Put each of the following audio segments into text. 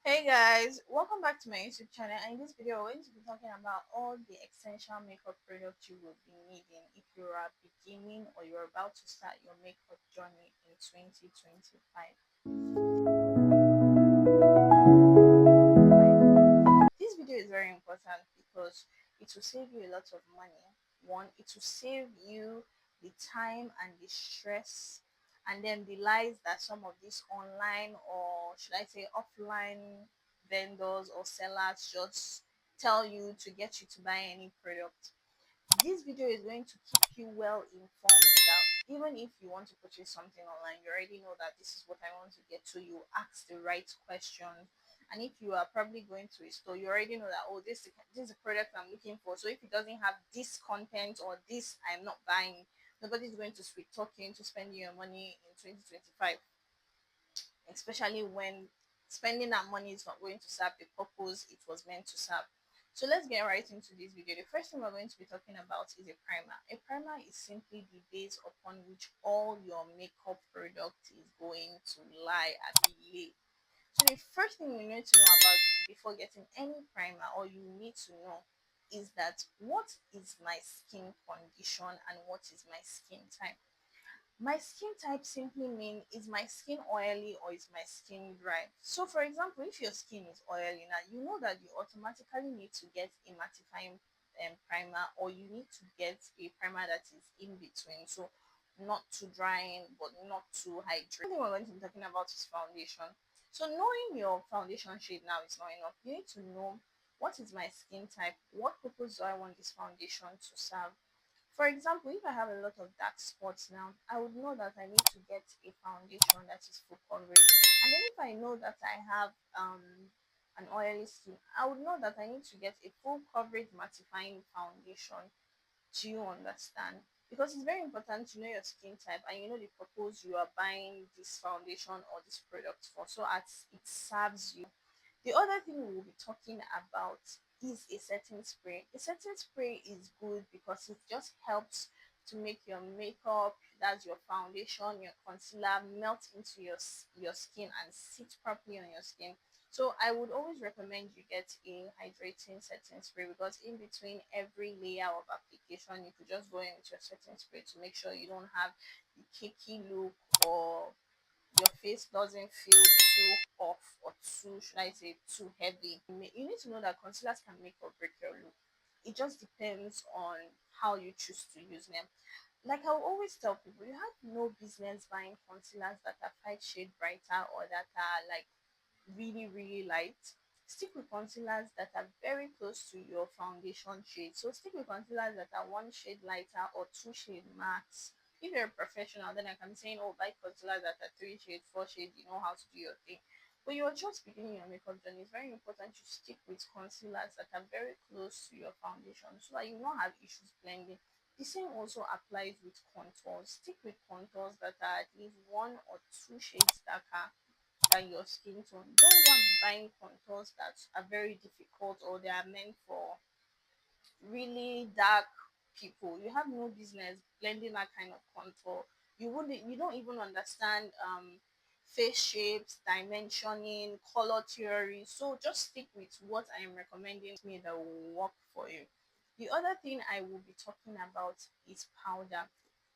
Hey guys, welcome back to my YouTube channel. And in this video, we're going to be talking about all the essential makeup products you will be needing if you are beginning or you're about to start your makeup journey in 2025. This video is very important because it will save you a lot of money. One, it will save you the time and the stress and then the lies that some of these online or should I say offline vendors or sellers just tell you to get you to buy any product. This video is going to keep you well informed that even if you want to purchase something online, you already know that this is what I want to get to. You ask the right questions. And if you are probably going to a store, you already know that, oh, this is a product I'm looking for. So if it doesn't have this content or this, I'm not buying. Nobody's going to sweet talk you into spending your money in 2025, especially when spending that money is not going to serve the purpose it was meant to serve. So let's get right into this video. The first thing we're going to be talking about is a primer. A primer is simply the base upon which all your makeup product is going to lie and be laid. So the first thing you need to know about before getting any primer or you need to know is that what is my skin condition and what is my skin type. My skin type simply mean is my skin oily or is my skin dry. So for example, if your skin is oily now, you know that you automatically need to get a mattifying primer or you need to get a primer that is in between. So not too drying but not too hydrating. The thing we're going to be talking about is foundation. So knowing your foundation shade now is not enough. You need to know what is my skin type, what purpose do I want this foundation to serve. For example, if I have a lot of dark spots now, I would know that I need to get a foundation that is full coverage. And then if I know that I have an oily skin, I would know that I need to get a full coverage mattifying foundation. Do you understand? Because it's very important to know your skin type and you know the purpose you are buying this foundation or this product for, so as it serves you. The other thing we will be talking about is a setting spray. A setting spray is good because it just helps to make your makeup, that's your foundation, your concealer, melt into your skin and sit properly on your skin. So I would always recommend you get a hydrating setting spray because in between every layer of application, you could just go in with your setting spray to make sure you don't have the cakey look or your face doesn't feel too off or too, should I say, too heavy. You need to know that concealers can make or break your look. It just depends on how you choose to use them. Like I will always tell people, you have no business buying concealers that are 5 shade brighter or that are like really, really light. Stick with concealers that are very close to your foundation shade. So stick with concealers that are 1 shade lighter or 2 shade max. If you're a professional, then I can say, oh, buy concealers that are 3 shade, 4 shade, you know how to do your thing. But you're just beginning your makeup journey. It's very important to stick with concealers that are very close to your foundation so that you don't have issues blending. The same also applies with contours. Stick with contours that are at least 1 or 2 shades darker than your skin tone. Don't want to be buying contours that are very difficult or they are meant for really dark people. You have no business blending that kind of contour. You don't even understand face shapes, dimensioning, color theory. So just stick with what I am recommending to me that will work for you. The other thing I will be talking about is powder.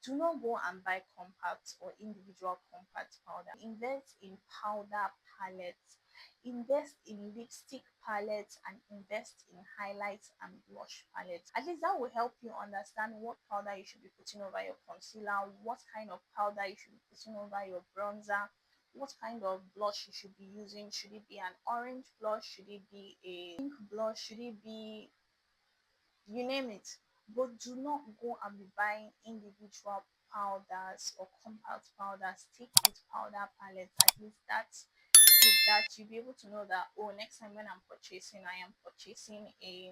Do not go and buy compact or individual compact powder. Invest in powder palettes, invest in lipstick palettes, and invest in highlights and blush palettes. At least that will help you understand what powder you should be putting over your concealer, what kind of powder you should be putting over your bronzer, what kind of blush you should be using. Should it be an orange blush? Should it be a pink blush? Should it be, you name it? But do not go and be buying individual powders or compact powders. Stick with powder palettes. At least that's with that you'll be able to know that, oh, next time when I'm purchasing, I am purchasing a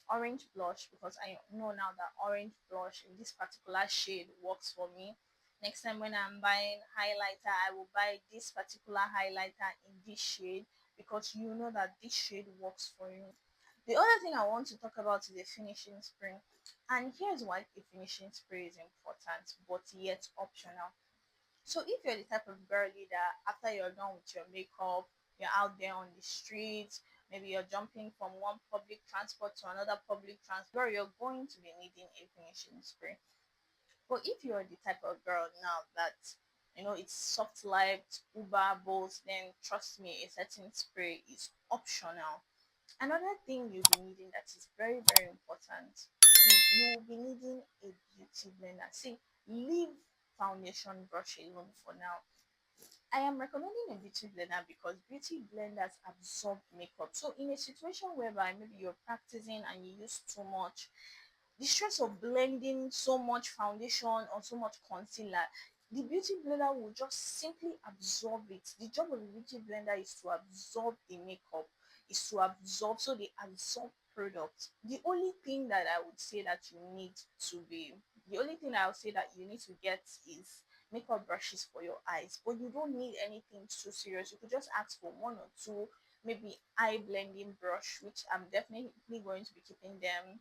orange blush because I know now that orange blush in this particular shade works for me. Next time when I'm buying highlighter, I will buy this particular highlighter in this shade because you know that this shade works for you. The other thing I want to talk about is the finishing spray. And here's why the finishing spray is important but yet optional. So if you're the type of girly that after you're done with your makeup, you're out there on the streets, maybe you're jumping from one public transport to another public transport, you're going to be needing a finishing spray. But if you're the type of girl now that it's soft life, Uber, Bolt, then trust me, a certain spray is optional. Another thing you'll be needing that is very, very important is you will be needing a beauty blender. See, leave foundation brush alone for now. I am recommending a beauty blender because beauty blenders absorb makeup. So in a situation whereby maybe you're practicing and you use too much, the stress of blending so much foundation or so much concealer, the beauty blender will just simply absorb it. The job of the beauty blender is to absorb the makeup, is to absorb, so they absorb products. The only thing I would say that you need to get is makeup brushes for your eyes, but you don't need anything too serious. You could just ask for one or two, maybe eye blending brush, which I'm definitely going to be keeping them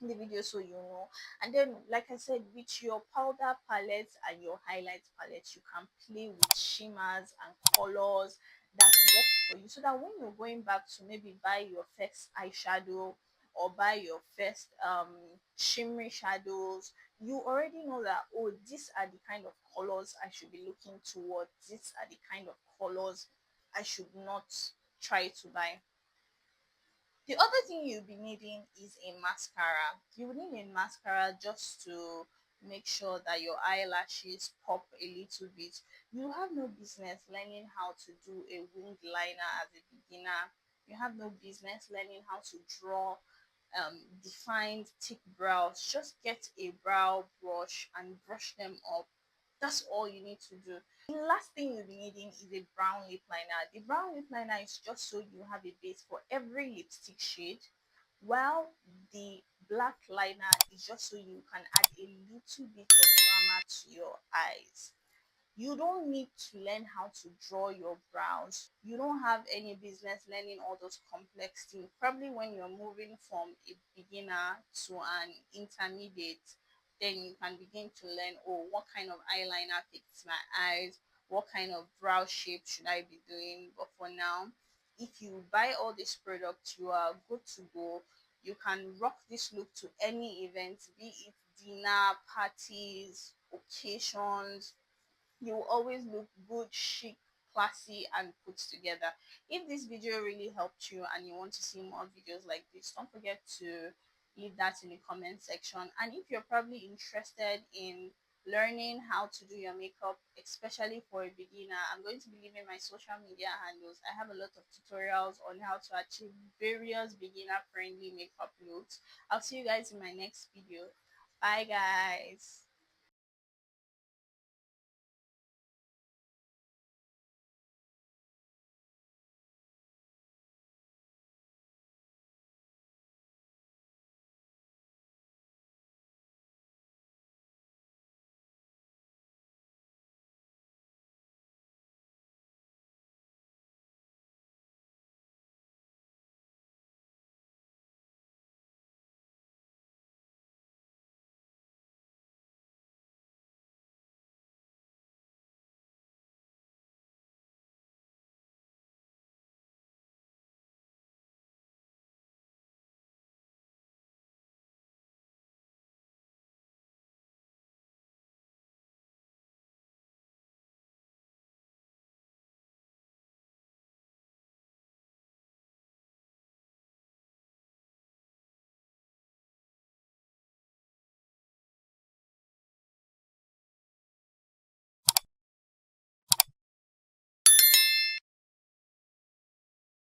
in the video so you know. And then, like I said, with your powder palettes and your highlight palettes, you can play with shimmers and colors that work for you, so that when you're going back to maybe buy your first eyeshadow or buy your first shimmery shadows, you already know that, oh, these are the kind of colors I should be looking towards, these are the kind of colors I should not try to buy. The other thing you'll be needing is a mascara. You will need a mascara just to make sure that your eyelashes pop a little bit. You have no business learning how to do a winged liner as a beginner. You have no business learning how to draw defined thick brows. Just get a brow brush and brush them up. That's all you need to do. The last thing you'll be needing is a brown lip liner. The brown lip liner is just so you have a base for every lipstick shade, while the black liner is just so you can add a little bit of glamour to your eyes. You don't need to learn how to draw your brows. You don't have any business learning all those complex things. Probably when you're moving from a beginner to an intermediate, then you can begin to learn, oh, what kind of eyeliner fits my eyes, what kind of brow shape should I be doing. But for now, if you buy all these products, you are good to go. You can rock this look to any event, be it dinner, parties, occasions. You will always look good, chic, classy, and put together. If this video really helped you and you want to see more videos like this, don't forget to leave that in the comment section. And if you're probably interested in learning how to do your makeup, especially for a beginner, I'm going to be leaving my social media handles. I have a lot of tutorials on how to achieve various beginner friendly makeup looks. I'll see you guys in my next video. Bye guys.